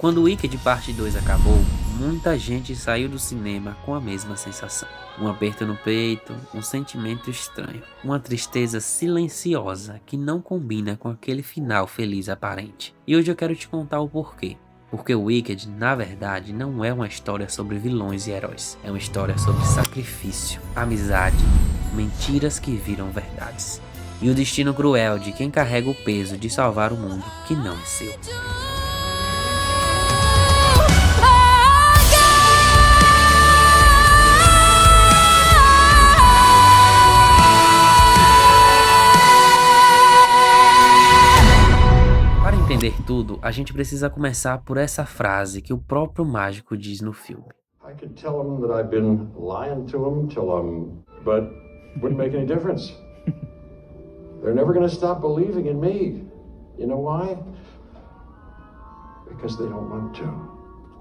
Quando o Wicked Parte 2 acabou, muita gente saiu do cinema com a mesma sensação. Um aperto no peito, um sentimento estranho, uma tristeza silenciosa que não combina com aquele final feliz aparente. E hoje eu quero te contar o porquê. Porque o Wicked, na verdade, não é uma história sobre vilões e heróis. É uma história sobre sacrifício, amizade, mentiras que viram verdades. E o destino cruel de quem carrega o peso de salvar o mundo que não é seu. Para entender tudo, a gente precisa começar por essa frase que o próprio mágico diz no filme. I could tell him that I've been lying to him but wouldn't make any difference. They're never going to stop believing in me. You know why? Because they don't want to.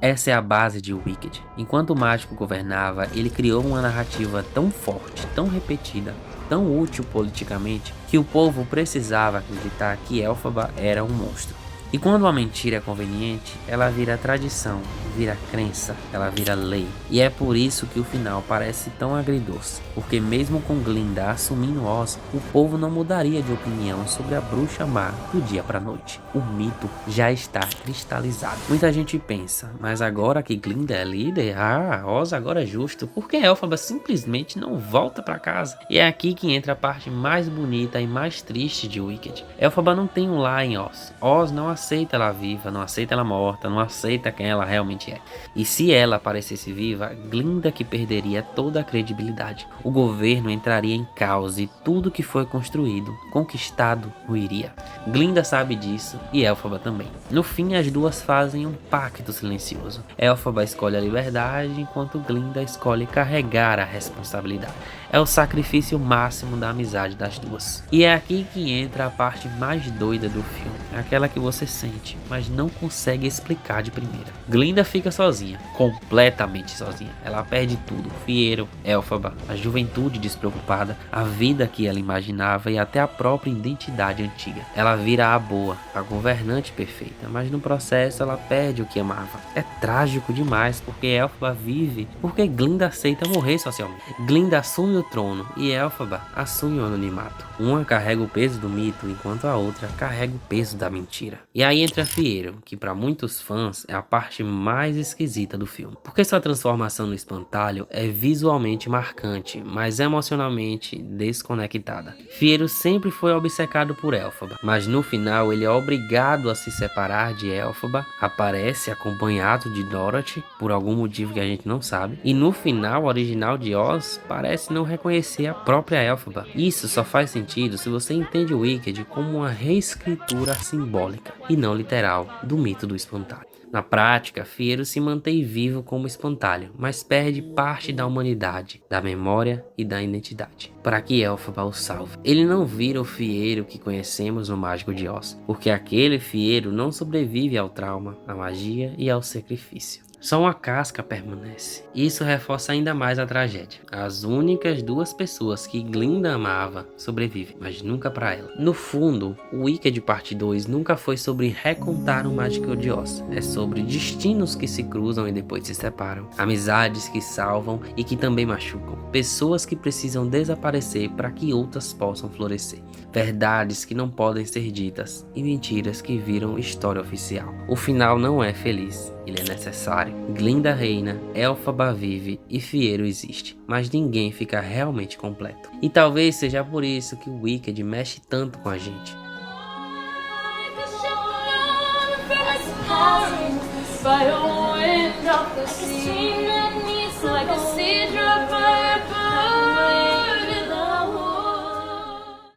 Essa é a base de Wicked. Enquanto o mágico governava, ele criou uma narrativa tão forte, tão repetida, tão útil politicamente, que o povo precisava acreditar que Elphaba era um monstro. E quando uma mentira é conveniente, ela vira tradição, vira crença, ela vira lei. E é por isso que o final parece tão agridoce, porque mesmo com Glinda assumindo Oz, o povo não mudaria de opinião sobre a bruxa má do dia pra noite. O mito já está cristalizado. Muita gente pensa, mas agora que Glinda é líder, Oz agora é justo, porque Elphaba simplesmente não volta pra casa. E é aqui que entra a parte mais bonita e mais triste de Wicked. Elphaba não tem um lar em Oz. Oz não aceita ela viva, não aceita ela morta, não aceita quem ela realmente é. E se ela aparecesse viva, Glinda que perderia toda a credibilidade. O governo entraria em caos e tudo que foi construído, conquistado, ruiria. Glinda sabe disso e Elphaba também. No fim, as duas fazem um pacto silencioso. Elphaba escolhe a liberdade, enquanto Glinda escolhe carregar a responsabilidade. É o sacrifício máximo da amizade das duas. E é aqui que entra a parte mais doida do filme. Aquela que você sente, mas não consegue explicar de primeira. Glinda fica sozinha, completamente sozinha. Ela perde tudo. Fiero, Elphaba, a juventude despreocupada, a vida que ela imaginava e até a própria identidade antiga. Ela vira a boa, a governante perfeita, mas no processo ela perde o que amava. É trágico demais, porque Elphaba vive porque Glinda aceita morrer socialmente. Glinda assume o trono e Elphaba assume o anonimato. Uma carrega o peso do mito, enquanto a outra carrega o peso da mentira. E aí entra Fiero, que para muitos fãs é a parte mais esquisita do filme. Porque sua transformação no espantalho é visualmente marcante, mas emocionalmente desconectada. Fiero sempre foi obcecado por Elphaba, mas no final ele é obrigado a se separar de Elphaba, aparece acompanhado de Dorothy, por algum motivo que a gente não sabe, e no final original de Oz parece não reconhecer a própria Elphaba. Isso só faz sentido se você entende o Wicked como uma reescritura simbólica e não literal do mito do espantalho. Na prática, Fiero se mantém vivo como espantalho, mas perde parte da humanidade, da memória e da identidade, para que Elphaba o salve. Ele não vira o Fiero que conhecemos no Mágico de Oz, porque aquele Fiero não sobrevive ao trauma, à magia e ao sacrifício. Só uma casca permanece. Isso reforça ainda mais a tragédia. As únicas duas pessoas que Glinda amava sobrevivem, mas nunca para ela. No fundo, o Wicked Parte 2 nunca foi sobre recontar o Mágico de Oz. É sobre destinos que se cruzam e depois se separam. Amizades que salvam e que também machucam. Pessoas que precisam desaparecer para que outras possam florescer. Verdades que não podem ser ditas e mentiras que viram história oficial. O final não é feliz, ele é necessário. Glinda reina, Elphaba vive e Fiero existe, mas ninguém fica realmente completo. E talvez seja por isso que o Wicked mexe tanto com a gente. By a wind off the sea, like a sea drop by